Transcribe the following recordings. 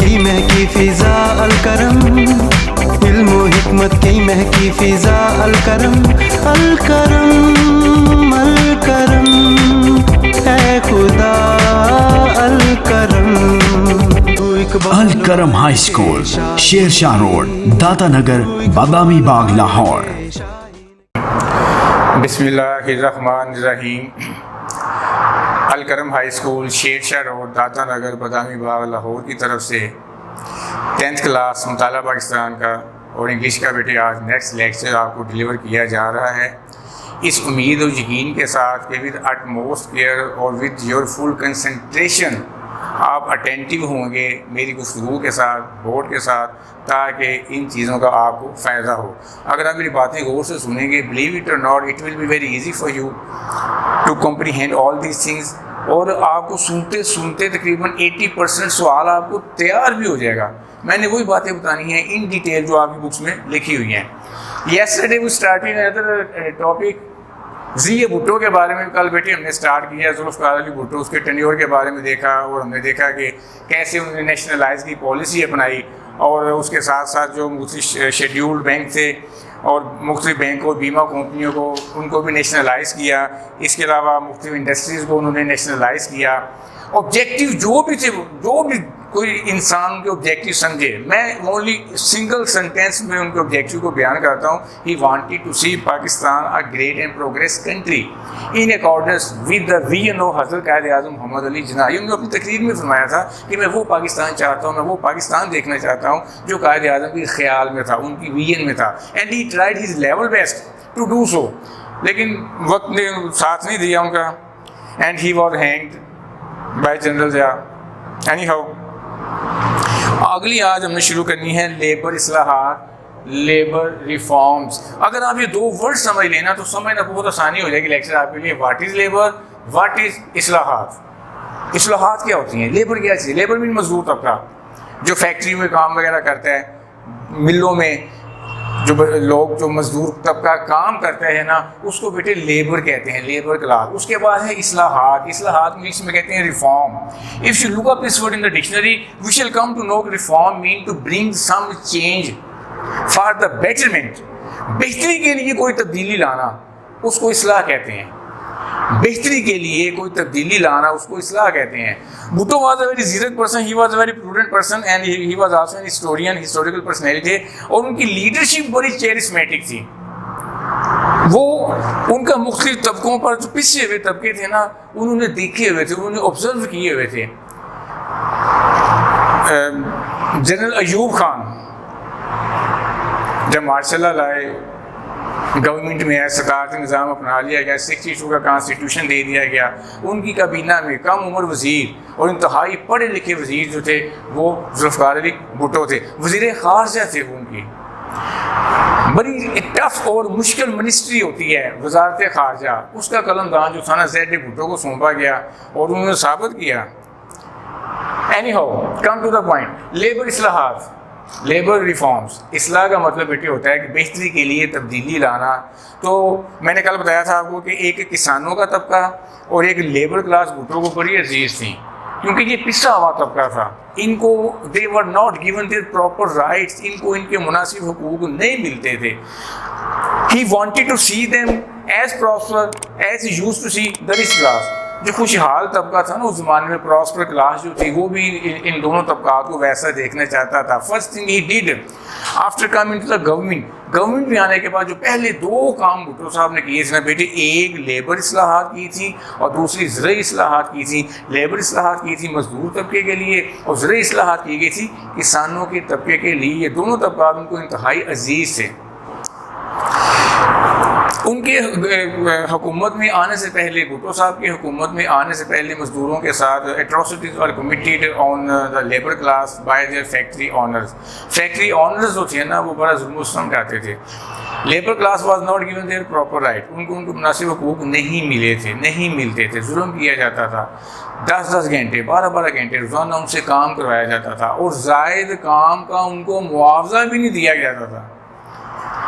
की महकी फिजा अलकरम, इल्म व हिकमत की महकी फिजा अलकरम, अलकरम अलकरम ऐ खुदा अलकरम। Alkaram high school, Shershah road, Data Nagar, Badami Bagh, Lahore. बिस्मिल्लाहिर्रहमानिर्रहीम। Alkaram high school, Shershah road, Data Nagar, Badami Bagh, Lahore की तरफ से 10th क्लास मुताला पाकिस्तान का और इंग्लिश का बेटे आज नेक्स्ट लेक्चर आपको डिलीवर किया जा रहा है। इस उम्मीद और यकीन के साथ कि विद अटमोस्ट केयर और विद योर फुल कंसंट्रेशन आप अटेंटिव होंगे मेरी गुफ्तगू के साथ, बोर्ड के साथ, ताकि इन चीज़ों का आपको फ़ायदा हो। अगर आप मेरी बातें गौर से सुनेंगे, बिलीव इट और not, it will be very easy for you to comprehend all these things. और आपको सुनते सुनते तकरीबन 80% सवाल आपको तैयार भी हो जाएगा। मैंने वही बातें बतानी हैं इन डिटेल जो आपकी बुक्स में लिखी हुई हैं। Yesterday we started another topic Z Bhutto के बारे में। कल बेटे हमने स्टार्ट किया जुल्फ़िकार अली भुट्टो, उसके टेन्योर के बारे में देखा और हमने देखा कि कैसे उन्होंने नेशनलाइज की पॉलिसी अपनाई और उसके साथ साथ जो मुख्तलिफ शेड्यूल्ड बैंक थे और मुख्तलिफ बैंक और बीमा कंपनियों को उनको भी नेशनलाइज किया। इसके अलावा मुख्तलिफ इंडस्ट्रीज़ को उन्होंने नेशनलाइज किया। ऑब्जेक्टिव जो भी थे, जो भी कोई इंसान के ऑब्जेक्टिव समझे, मैं ओनली सिंगल सेंटेंस में उनके ऑब्जेक्टिव को बयान करता हूँ। He wanted to see Pakistan a great and progress country in accordance with the vision of Hazrat Quaid आज़म मोहम्मद अली जिन्ना। उन्होंने अपनी तकरीर में फरमाया था कि मैं वो पाकिस्तान चाहता हूँ, मैं वो पाकिस्तान देखना चाहता हूँ जो कायद आज़म के ख्याल में था, उनकी विजन में था। And he tried his level best to do so, लेकिन वक्त ने साथ नहीं दिया उनका। And he was hanged by general Zia. Anyhow, अगली आज हमने शुरू करनी है लेबर इस्लाहात, लेबर रिफॉर्म्स। अगर आप ये दो वर्ड समझ लेना तो समझना बहुत आसानी हो जाएगी लेक्चर आपके लिए। What is labour, what is इस्लाहात। इस्लाहात क्या होती हैं, लेबर क्या चीज़। लेबर मीन मजदूर तबका जो फैक्ट्री में काम वगैरह करता है, मिलों में जो लोग जो मजदूर तबका काम करते हैं ना, उसको बेटे लेबर कहते हैं, लेबर क्लास। उसके बाद है इस्लाहात। इस्लाहात इंग्लिश में कहते हैं reform. If you look up this word in the dictionary we shall come to know reform mean to bring some change for the betterment. बेहतरी के लिए कोई तब्दीली लाना, उसको इस्लाह कहते हैं। बेहतरी के लिए कोई तब्दीली लाना, उसको इस्लाह कहते हैं। भुट्टो वाज अ वेरी जीरक person, he was a very prudent person and he was also an historian, historical personality. और उनकी लीडरशिप बड़ी चेरिस्मेटिक थी। वो उनका मुख्तलिफ तबकों पर जो पिछे हुए तबके थे ना, उन्होंने देखे हुए थे, उन्होंने ऑब्जर्व किए हुए थे। जनरल अयूब खान जब मार्शल लॉ लाए, गवर्नमेंट में है, सदारती निज़ाम अपना लिया गया, 62 का कॉन्स्टिट्यूशन दे दिया गया, उनकी काबीना में कम उम्र वज़ीर और इंतहाई पढ़े लिखे वज़ीर जो थे वो जुल्फ़िकार अली भुट्टो थे। वज़ीर ख़ारजा थे वो। उनकी बड़ी टफ और मुश्किल मिनिस्ट्री होती है वज़ारत ख़ारजा। उसका कलमदान जो था ना ज़ैड भुट्टो को सौंपा गया और उन्होंने साबित किया। Anyhow, come to the point, labour इस्लाहात, लेबर रिफॉर्म्स। इस्लाह का मतलब बेटे होता है कि बेहतरी के लिए तब्दीली लाना। तो मैंने कल बताया था आपको कि एक किसानों का तबका और एक लेबर क्लास भुट्टो को बड़ी अजीज थी, क्योंकि ये पिसा हुआ तबका था। इनको they were not given their proper rights, इनको इनके मुनासिब हुकूक नहीं मिलते थे। He wanted to see them as prosper as he used to see the rich class. जो खुशहाल तबका था ना उस ज़माने में, प्रॉस्पर क्लास जो थी, वो भी इन दोनों तबकात को वैसा देखना चाहता था। First thing he did after coming to the government में आने के बाद जो पहले दो काम भुट्टो साहब ने किए थे ना बेटे, एक लेबर इस्लाहात की थी और दूसरी ज़रई इस्लाहात की थी। लेबर इस्लाहात की थी मजदूर तबके के लिए और ज़रई इस्लाहात की गई थी किसानों के तबके के लिए। ये दोनों तबकात उनको इंतहाई अजीज़ थे। उनके हुकूमत में आने से पहले, भुट्टो साहब की हुकूमत में आने से पहले मजदूरों के साथ atrocities were committed on the labour class bye there factory honours. Factory honours जो थे ना वो बड़ा जुल्म करते थे। Labour class was not given their proper right. उनको मुनासिब हुकूक नहीं मिलते थे, जुल्म किया जाता था। 10-10 घंटे 12-12 घंटे रोज़ाना उनसे काम करवाया जाता था और ज़ायद काम का उनको मुआवजा भी नहीं दिया जाता था।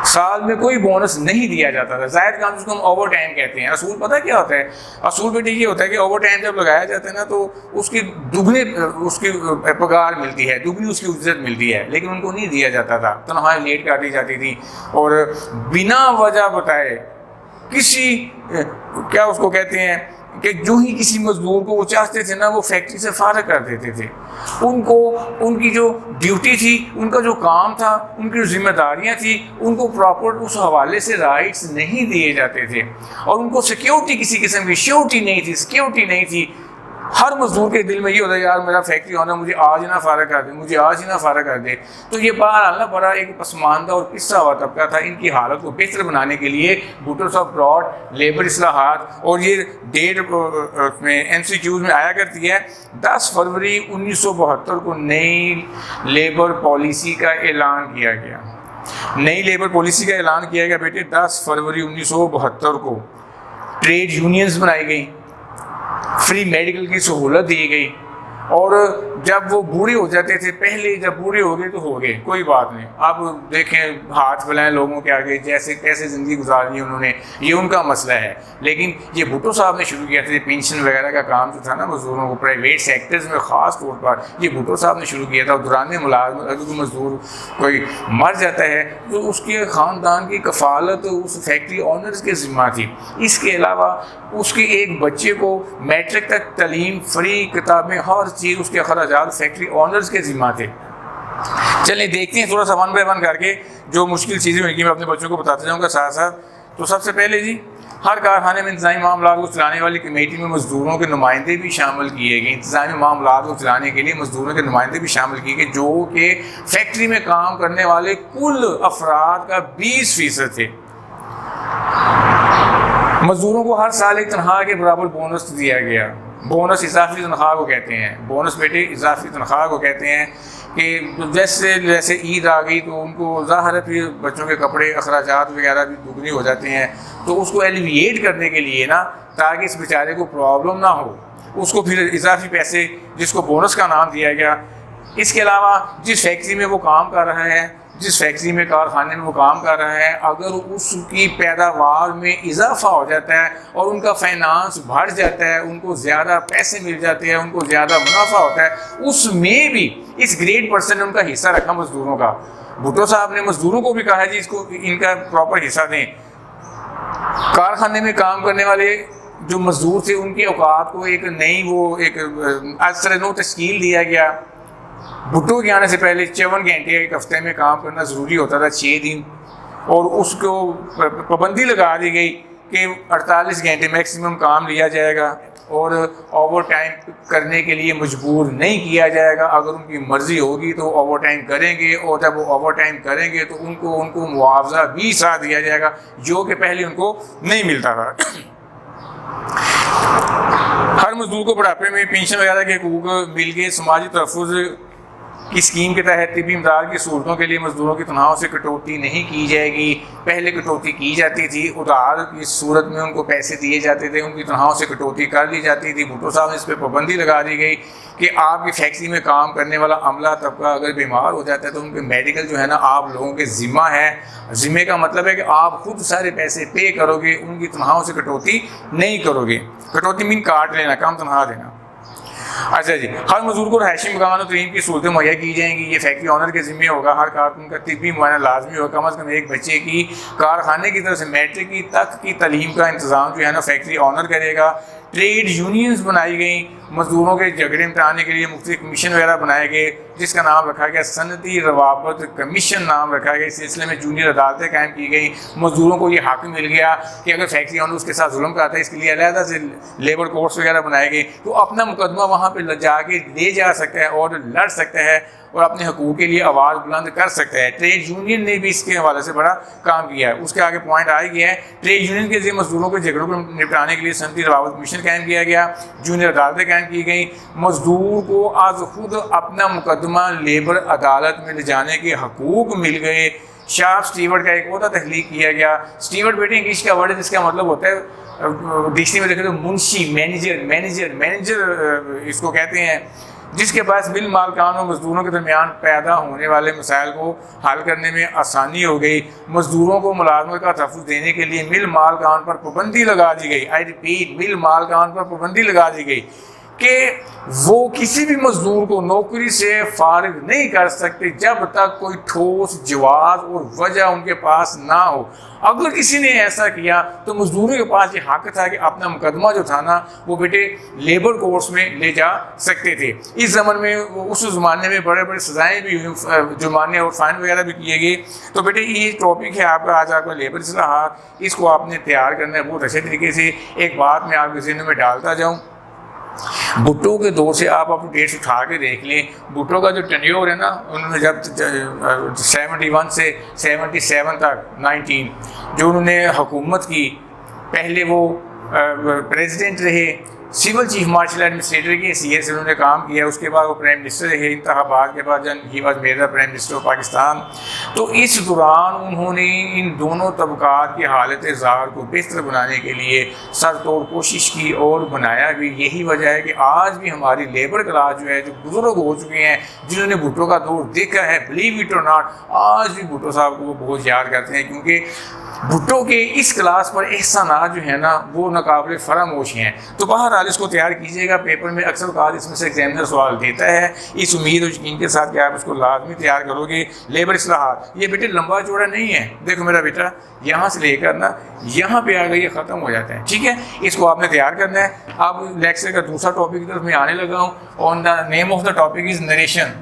साल में कोई बोनस नहीं दिया जाता था। जायद काम जिसको हम ओवर टाइम कहते हैं। असूल पता क्या होता है? असूल बेटे ये होता है कि ओवर टाइम जब लगाया जाता है ना तो उसकी दुगने उसकी पगार मिलती है, दुगनी उसकी इज्जत मिलती है, लेकिन उनको नहीं दिया जाता था। तनख्वाहें लेट काटी जाती थी और बिना वजह बताए किसी क्या उसको कहते हैं कि जो ही किसी मजदूर को वो चाहते थे ना वो फैक्ट्री से फारग कर देते थे। उनको उनकी जो ड्यूटी थी, उनका जो काम था, उनकी जो जिम्मेदारियां थी, उनको प्रॉपर उस हवाले से राइट्स नहीं दिए जाते थे और उनको सिक्योरिटी, किसी किस्म की श्योरिटी नहीं थी, सिक्योरिटी नहीं थी। हर मजदूर के दिल में ये होता है यार मेरा फैक्ट्री ऑनर मुझे आज ही ना फारग कर दे, मुझे आज ही ना फारग कर दे। तो ये बहरहाल ना बड़ा एक पसमानदा और पिस्सा हुआ तबका था। इनकी हालत को बेहतर बनाने के लिए भुट्टो साहब ब्रॉड लेबर इस्लाहात, और ये डेट में MCQs में आया करती है। 10 फरवरी 1972 को नई लेबर पॉलिसी का ऐलान किया गया। नई लेबर पॉलिसी का ऐलान किया गया बेटे 10 फरवरी 1972 को। ट्रेड यूनियंस बनाई गई, फ्री मेडिकल की सहूलत दी गई, और जब वो बूढ़े हो जाते थे, पहले जब बूढ़े हो गए तो हो गए, कोई बात नहीं, अब देखें हाथ फैलाएं लोगों के आगे, जैसे कैसे ज़िंदगी गुजारनी उन्होंने, ये उनका मसला है। लेकिन ये भुट्टो साहब ने शुरू किया था पेंशन वगैरह का काम जो था ना मजदूरों को प्राइवेट सेक्टर्स में ख़ास तौर पर, ये भुट्टो साहब ने शुरू किया था। दौरान मुलाजमत अगर कोई मजदूर कोई मर जाता है तो उसके ख़ानदान की कफ़ालत उस फैक्ट्री ऑनर्स के ज़िम्मा थी। इसके अलावा उसके एक बच्चे को मैट्रिक तक तालीम, फ्री किताबें, हर चीज़, उसके अखराजात फैक्ट्री ऑनर्स के ज़िम्मा थे। चलिए देखते हैं थोड़ा सा वन बाय वन करके जो मुश्किल चीज़ें होंगी मैं अपने बच्चों को बताते जाऊँगा साथ साथ। तो सबसे पहले जी, हर कारखाने में इंतज़ामी मामला को चलाने वाली कमेटी में मजदूरों के नुमाइंदे भी शामिल किए गए। इंतज़ामी मामला को चलाने के लिए मजदूरों के नुमाइंदे भी शामिल किए गए, जो कि फैक्ट्री में काम करने वाले कुल अफराद का 20% थे। मजदूरों को हर साल एक तनख्वाह के बराबर बोनस दिया गया। बोनस इजाफी तनख्वाह को कहते हैं। बोनस बेटे इजाफी तनख्वाह को कहते हैं कि जैसे जैसे ईद आ गई तो उनको ज़ाहिर है फिर बच्चों के कपड़े, अखराजात वगैरह भी दुगनी हो जाते हैं, तो उसको एलिविएट करने के लिए ना, ताकि इस बेचारे को प्रॉब्लम ना हो, उसको फिर इजाफी पैसे जिसको बोनस का नाम दिया गया। इसके अलावा जिस फैक्ट्री में वो काम कर रहा है, जिस फैक्ट्री में, कारखाने में वो काम कर रहा है, अगर उसकी पैदावार में इजाफा हो जाता है और उनका फाइनेंस बढ़ जाता है, उनको ज़्यादा पैसे मिल जाते हैं, उनको ज़्यादा मुनाफा होता है, उसमें भी इस ग्रेड % ने उनका हिस्सा रखा मजदूरों का। भुट्टो साहब ने मजदूरों को भी कहा है जी इसको इनका प्रॉपर हिस्सा दें। कारखाने में काम करने वाले जो मजदूर थे उनके औकात को एक नई असर तश्कील दिया गया। भुट्टो के आने से पहले 54 घंटे एक हफ्ते में काम करना ज़रूरी होता था, 6 दिन, और उसको पाबंदी लगा दी गई कि 48 घंटे मैक्सिमम काम लिया जाएगा और ओवर टाइम करने के लिए मजबूर नहीं किया जाएगा। अगर उनकी मर्ज़ी होगी तो ओवर टाइम करेंगे, और जब वो ओवर टाइम करेंगे तो उनको मुआवजा भी साथ दिया जाएगा, जो कि पहले उनको नहीं मिलता था। हर मजदूर को बुढ़ापे में पेंशन वगैरह के हकूक़ मिल गए। समाजी तहफ़्फ़ुज़ की स्कीम के तहत तिब्बी इमदाद की सूरतों के लिए मजदूरों की तनख्वाहों से कटौती नहीं की जाएगी। पहले कटौती की जाती थी, उधार की सूरत में उनको पैसे दिए जाते थे, उनकी तनख्वाहों से कटौती कर दी जाती थी। भुट्टो साहब ने इस पर पाबंदी लगा दी गई कि आपकी फैक्ट्री में काम करने वाला अमला तबका अगर बीमार हो जाता है तो उनके मेडिकल जो है ना आप लोगों के ज़िम्मा है। ज़िम्मे का मतलब है कि आप खुद सारे पैसे पे करोगे, उनकी तनख्वाहों से कटौती नहीं करोगे। कटौती मीन काट लेना, कम तनख्वाह देना। अच्छा जी, हर मजदूर को रहायशी मकान और तरीन की सहूलतें मुहैया की जाएंगी। ये फैक्ट्री ऑनर के ज़िम्मे होगा। हर कारकुन का तिब्बी मुआयना लाजमी होगा। कम अज़ कम एक बच्चे की कारखाने की तरफ से मैट्रिक की तक की तालीम का इंतज़ाम जो है ना फैक्ट्री ऑनर करेगा। ट्रेड यूनियंस बनाई गई, मजदूरों के झगड़े मिटाने के लिए मुख्तलिफ कमीशन वगैरह बनाए गए, जिसका नाम रखा गया सनती रवाबत कमीशन नाम रखा गया। इस सिलसिले में जूनियर अदालतें कायम की गई। मजदूरों को ये हक मिल गया कि अगर फैक्ट्री ऑनर उसके साथ जुल्म करता है, इसके लिए अलहदा से लेबर कोर्ट्स वगैरह बनाए गए, तो अपना मुकदमा वहाँ पर जाके ले जा सकता है और लड़ सकता है और अपने हकूक़ के लिए आवाज़ बुलंद कर सकता है। ट्रेड यूनियन ने भी इसके हवाले से बड़ा काम किया है। उसके आगे पॉइंट आ गया है, ट्रेड यूनियन के जरिए मजदूरों के झगड़ों को निपटाने के लिए सनती रवाबत कमीशन कायम किया गया, जूनियर अदालतें कायम की गई। मजदूर को आज खुद अपना मुकदमा लेबर अदालत में ले जाने के हकूक़ मिल गए। शार्प स्टीवर्ड का एक ओहदा तख्लीक किया गया। स्टीवर्ड बेटे इंग्लिश का वर्ड है जिसका मतलब होता है डिक्शनरी में देखें तो मुंशी, मैनेजर इसको कहते हैं। जिसके पास मिल मालकान और मजदूरों के दरमियान पैदा होने वाले मसाइल को हल करने में आसानी हो गई। मजदूरों को मुलाजमत का तहफ़्फ़ुज़ देने के लिए मिल मालकान पर पाबंदी लगा दी गई। आई रिपीट, मिल मालकान पर पाबंदी लगा दी गई कि वो किसी भी मजदूर को नौकरी से फारिग नहीं कर सकते जब तक कोई ठोस जवाब और वजह उनके पास ना हो। अगर किसी ने ऐसा किया तो मजदूरों के पास ये हक था कि अपना मुकदमा जो था ना वो बेटे लेबर कोर्ट्स में ले जा सकते थे। इस ज़माने में, उस ज़माने में बड़े बड़े सज़ाएँ भी हुई, जुर्माने और फ़ाइन वगैरह भी किए गए। तो बेटे ये टॉपिक है आपका आज, आपका लेबर इस्लाहात, इसको आपने तैयार करना है बहुत अच्छे तरीके से। एक बात मैं आपके ज़हन में डालता जाऊँ, भुट्टो के दौर से आप अपनी डेट्स उठा के देख लें। भुट्टो का जो टेन्योर है ना, उन्होंने जब 71 से 77 तक 19 जो उन्होंने हुकूमत की, पहले वो प्रेसिडेंट रहे, सिविल चीफ मार्शल एडमिनिस्ट्रेटर की हैसियत से उन्होंने काम किया। उसके बाद वो प्राइम मिनिस्टर रहे इंतखाबात के बाद, जन he was made the prime minister of Pakistan. तो इस दौरान उन्होंने इन दोनों तबकात की हालत ज़ार को बेहतर बनाने के लिए सर तोड़ कोशिश की और बनाया भी। यही वजह है कि आज भी हमारी लेबर क्लास जो है, जो बुजुर्ग हो चुके हैं, जिन्होंने भुट्टो का दौर देखा है, बिलीव इट और नॉट, आज भी भुट्टो साहब को वो बहुत याद करते हैं, क्योंकि भुट्टो के इस क्लास पर एहसानात जो है ना वो नाकाबिल फरामोश हैं। तो बहरहाल इसको तैयार कीजिएगा, पेपर में अक्सर बात इसमें से एग्जामिनर सवाल देता है, इस उम्मीद और यकीन के साथ कि आप इसको लाजमी तैयार करोगे। लेबर इस्लाहात ये बेटे लंबा चौड़ा नहीं है, देखो मेरा बेटा यहाँ से लेकर ना यहाँ पे आ गई, ये ख़त्म हो जाता है, ठीक है। इसको आपने तैयार करना है। अब लेक्चर का दूसरा टॉपिक की तरफ मैं आने लगा हूँ। On the name of the topic is narration.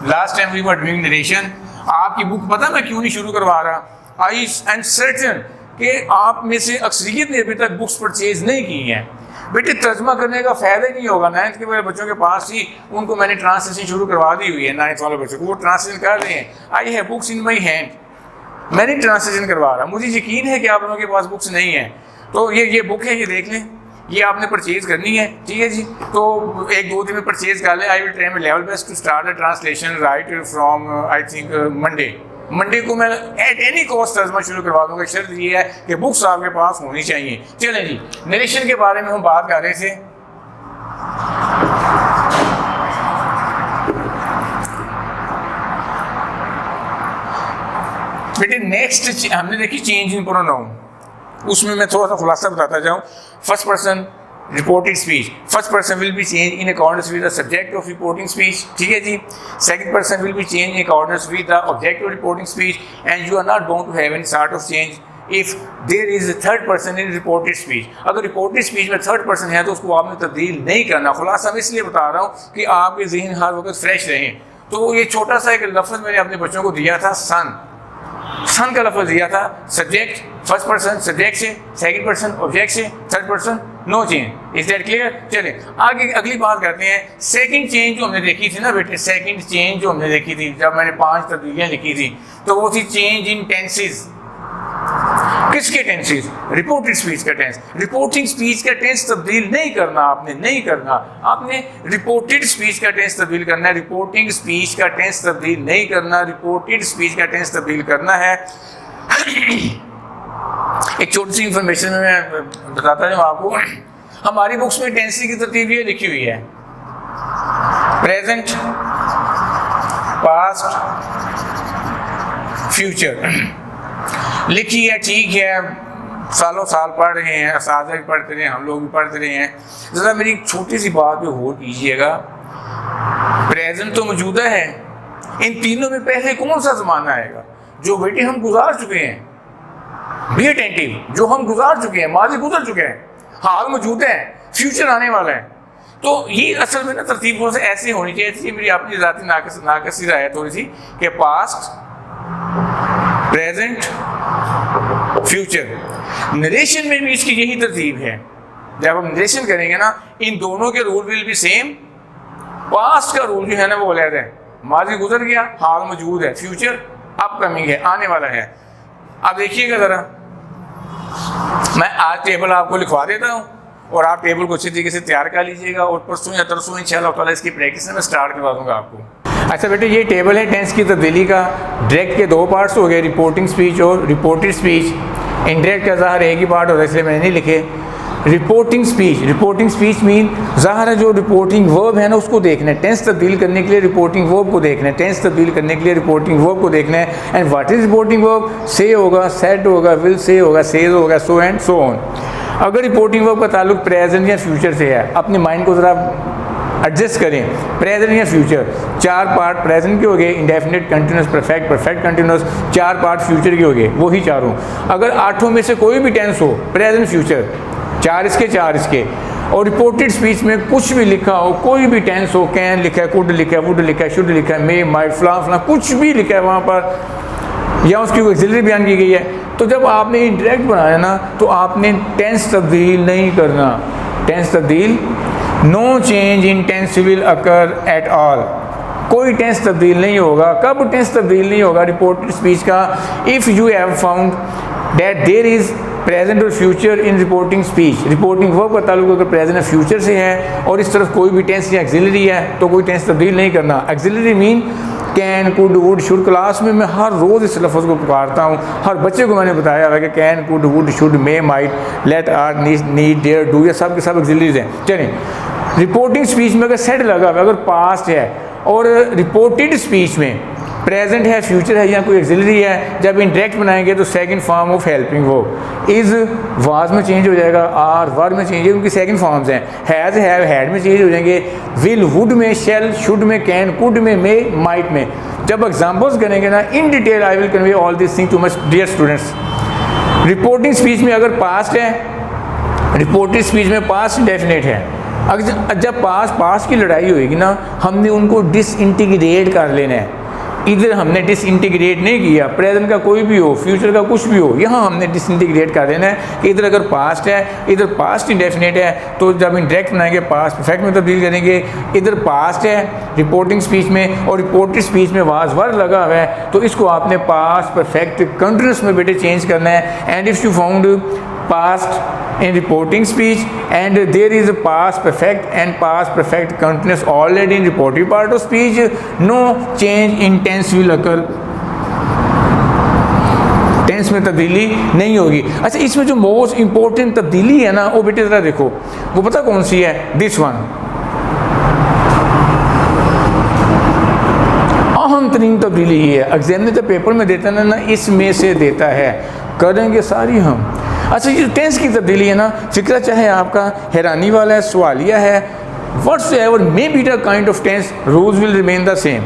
Last time we were doing narration. आपकी बुक पता मैं क्यों नहीं शुरू करवा रहा, आई एम सर्टेन कि आप में से अक्सरियत ने अभी तक बुक्स परचेज नहीं की हैं। बेटे तर्जमा करने का फ़ायदा ही नहीं होगा। 9th के वाले बच्चों के पास ही उनको मैंने ट्रांसलेशन शुरू करवा दी हुई है। 9th वाले बच्चों को वो ट्रांसलेशन कर रहे हैं। आई है बुक्स इन माई हैंड, मैंने ट्रांसलेशन करवा रहा। मुझे यकीन है कि आप लोगों के पास बुक्स नहीं है, तो ये बुक है, ये देख लें, ये आपने परचेज करनी है, ठीक है जी। तो 1-2 दिन में परचेज कर लें। I will try my level best to start the translation right from I think Monday को मैं एट एनी कॉस्ट तर्जमा शुरू करवा दूंगा। शर्त ये है कि बुक्स आपके पास होनी चाहिए। चलें जी, नरेशन के बारे में हम बात कर रहे थे। बेटे नेक्स्ट हमने देखी चेंज इन प्रोनाउन, उसमें मैं थोड़ा सा खुलासा बताता जाऊँ। First person reported speech, first person will be change in accordance with the subject of reporting speech, ठीक है जी। Second person will be change in accordance with the object of reporting speech and you are not going to have any sort of change if there is a third person in reported speech. अगर reported speech में third person है तो उसको आपने तब्दील नहीं करना। खुलासा मैं इसलिए बता रहा हूँ कि आपके जहन हर वक्त फ्रेश रहें। तो ये छोटा सा एक लफ्ज़ मैंने अपने बच्चों को दिया था, सन। सन का लफ्ज़ दिया था, सब्जेक्ट फर्स्ट पर्सन सब्जेक्ट से, सेकंड पर्सन ऑब्जेक्ट से, third person no change. Is that clear? चले आगे अगली बात करते हैं। सेकंड चेंज जो हमने देखी थी ना बेटे, सेकंड चेंज जो हमने देखी थी जब मैंने 5 तब्दीलियाँ लिखी थी, तो वो थी चेंज इन टेंसेज। किसके टेंसेज? रिपोर्टेड स्पीच का टेंस। रिपोर्टिंग स्पीच का टेंस तब्दील नहीं करना आपने, नहीं करना। आपने रिपोर्टेड स्पीच का टेंस तब्दील करना है, रिपोर्टिंग स्पीच का टेंस तब्दील नहीं करना, रिपोर्टेड स्पीच का टेंस तब्दील करना है। एक छोटी सी इंफॉर्मेशन मैं बताता हूँ आपको। हमारी बुक्स में टेंस की तरतीब ये लिखी हुई है, प्रेजेंट, पास्ट, फ्यूचर लिखी है, ठीक है। सालों साल पढ़ रहे हैं, असातिज़ा भी पढ़ते रहे हैं, हम लोग भी पढ़ते रहे हैं। ज़रा मेरी एक छोटी सी बात पे गौर कीजिएगा। प्रेजेंट तो मौजूदा है, इन तीनों में पहले कौन सा ज़माना आएगा? जो बेटे हम गुजार चुके हैं, बी अटेंटिव, जो हम गुजार चुके हैं, माजी गुजर चुके हैं, हाल मौजूद है, फ्यूचर आने वाला है। तो ये असल में ना तरतीब से ऐसे होनी चाहिए थी। मेरी अपनी ज़ाती नाकसी राय है थोड़ी सी कि पास्ट, प्रेजेंट, फ्यूचर। नरेशन में भी इसकी यही तरतीब है। जब हम नरेशन करेंगे ना, इन दोनों के rule will be same. Past का रूल जो है ना वो अलग है, माजी गुजर गया, हाल मौजूद है, फ्यूचर अपकमिंग है, आने वाला है। अब देखिएगा ज़रा, मैं आज टेबल आपको लिखवा देता हूँ और आप टेबल को अच्छी तरीके से तैयार कर लीजिएगा और परसों या तरसों इंशाअल्लाह ताला इसकी प्रैक्टिस में स्टार्ट करवा दूँगा आपको। अच्छा बेटे, ये टेबल है टेंस की तब्दीली का। डायरेक्ट के 2 पार्ट्स हो गए, रिपोर्टिंग स्पीच और रिपोर्टेड स्पीच। इनडायरेक्ट का ज़ाहिर एक ही पार्ट होता है, इसलिए मैंने नहीं लिखे। रिपोर्टिंग स्पीच मीन ज़ाहिर है जो रिपोर्टिंग वर्ब है ना उसको देखना है, टेंस तब्दील करने के लिए रिपोर्टिंग वर्ब को देखना है, टेंस तब्दील करने के लिए रिपोर्टिंग वर्ब को देखना है। And what is reporting verb? से होगा, सेड होगा, विल से होगा, सेज होगा, सो एंड सो ऑन। अगर रिपोर्टिंग वर्ब का ताल्लुक प्रेजेंट या फ्यूचर से है, अपने माइंड को ज़रा एडजस्ट करें, प्रेजेंट या फ्यूचर, 4 पार्ट प्रेजेंट के हो गए, indefinite, continuous, perfect, perfect continuous, 4 part future के हो गए, वही चारों। अगर 8 में से कोई भी टेंस हो, प्रेजेंट फ्यूचर, 4 इसके, और रिपोर्टेड स्पीच में कुछ भी लिखा हो, कोई भी टेंस हो, कैन लिखा है, कुड लिखा है, वुड लिखा है, शुड लिखा है, मे, माइट, फलां कुछ भी लिखा है वहाँ पर, या उसकी ऑक्सिलरी बयान की गई है, तो जब आपने इंटरेक्ट बनाया ना तो आपने टेंस तब्दील नहीं करना, टेंस तब्दील, no change in tense will occur at all, कोई टेंस तब्दील नहीं होगा। कब टेंस तब्दील नहीं होगा रिपोर्टेड स्पीच का? If you have found that there is present और future in reporting speech, reporting verb का ताल्लुक अगर प्रेजेंट और फ्यूचर से है और इस तरफ कोई भी टेंस या एक्सिलरी है तो कोई टेंस तब्दील नहीं करना। Axillary mean can, could, would, should. Class में मैं हर रोज़ इस लफ्ज़ को पुकारता हूँ, हर बच्चे को मैंने बताया है कि can, could, would, should, may, might, let, are, need, dare, do, ये सब के सब एक्सिलरीज हैं। चलिए, रिपोर्टिंग स्पीच में अगर सेट लगा हुआ है, अगर पास्ट है, और रिपोर्टेड स्पीच में प्रेजेंट है, फ्यूचर है या कोई एक्सिलरी है, जब इंटरेक्ट बनाएंगे तो second form of helping verb is was में चेंज हो जाएगा, आर वर में चेंज है, उनकी सेकंड फॉर्म्स हैं। हैज़, हैव, हैड में चेंज हो जाएंगे, विल, वुड में, शेल, शुड में, कैन, कुड में, मे, माइट में। जब एग्जाम्पल्स करेंगे ना in detail I will convey all this thing to my dear students. Reporting speech में अगर पास्ट है, रिपोर्टेड स्पीच में पास्ट इंडेफिनिट है, अगर जब पास्ट की लड़ाई होएगी ना, हमने उनको डिसइंटीग्रेट कर लेना है। इधर हमने डिसइंटीग्रेट नहीं किया, प्रेजेंट का कोई भी हो, फ्यूचर का कुछ भी हो, यहाँ हमने डिसइंटीग्रेट कर देना है कि इधर अगर पास्ट है, इधर पास्ट इंडेफिनिट है, तो जब इंटरेक्ट बनाएंगे पास्ट परफेक्ट में तब्दील करेंगे। इधर पास्ट है रिपोर्टिंग स्पीच में और रिपोर्टेड स्पीच में वाज वर्ड लगा हुआ है, तो इसको आपने पास्ट परफेक्ट कंटिन्यूस में बेटे चेंज करना है। And if you found past in reporting speech and there is a past perfect and past perfect continuous already in reporting part of speech, no change in tense will occur, tense में तब्दीली नहीं होगी। अच्छा, इसमें जो most important तब्दीली है ना वो बेटे ज़रा देखो, वो पता कौन सी है? दिस वन, अहम तरीन तब्दीली ही है। एग्जामिनर पेपर में देता ना इसमें से देता है, करेंगे सारी हम। अच्छा, ये टेंस की तब्दीली है ना, फिक्रा चाहे आपका हैरानी वाला है, सवालिया है, whatsoever may be the kind of tense, rules will remain the same.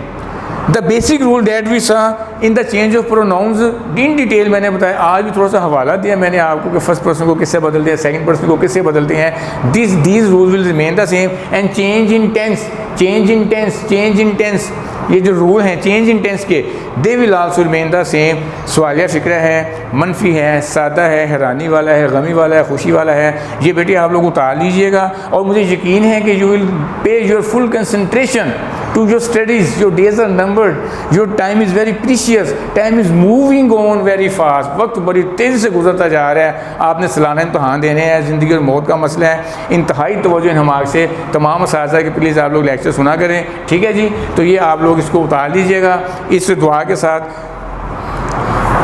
The basic rule that we saw in the change of pronouns in detail मैंने बताया। आज भी थोड़ा सा हवाला दिया मैंने आपको कि फर्स्ट पर्सन को किससे बदलते हैं, सेकंड पर्सन को किससे बदलते हैं। These rules will remain the same and change in tense, change in tense, change in tense, ये जो रूल हैं चेंज इन टेंस के, they will also remain the same. सवालिया फ़िक्रा है, मनफी है, सादा है, हैरानी वाला है, गमी वाला है, खुशी वाला है, ये बेटे आप लोग उतार लीजिएगा। और मुझे यकीन है कि you will pay your full concentration to your studies. Your days are numbered, your time is very precious, time is moving on very fast, वक्त बड़ी तेज़ी से गुजरता जा रहा है। आपने सालाना इम्तहान देने हैं, ज़िंदगी और मौत का मसला है। इंतहाई तवज्जो हमारे से तमाम असातिज़ा के प्लीज़ आप लोग लेक्चर सुना करें, ठीक है जी। तो ये आप लोग इसको उतार लीजिएगा इस दुआ के साथ।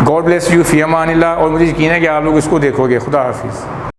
गॉड ब्लेस यू, फ़ी अमानिल्लाह। और मुझे यकीन है कि आप लोग इसको देखोगे। खुदा हाफिज़।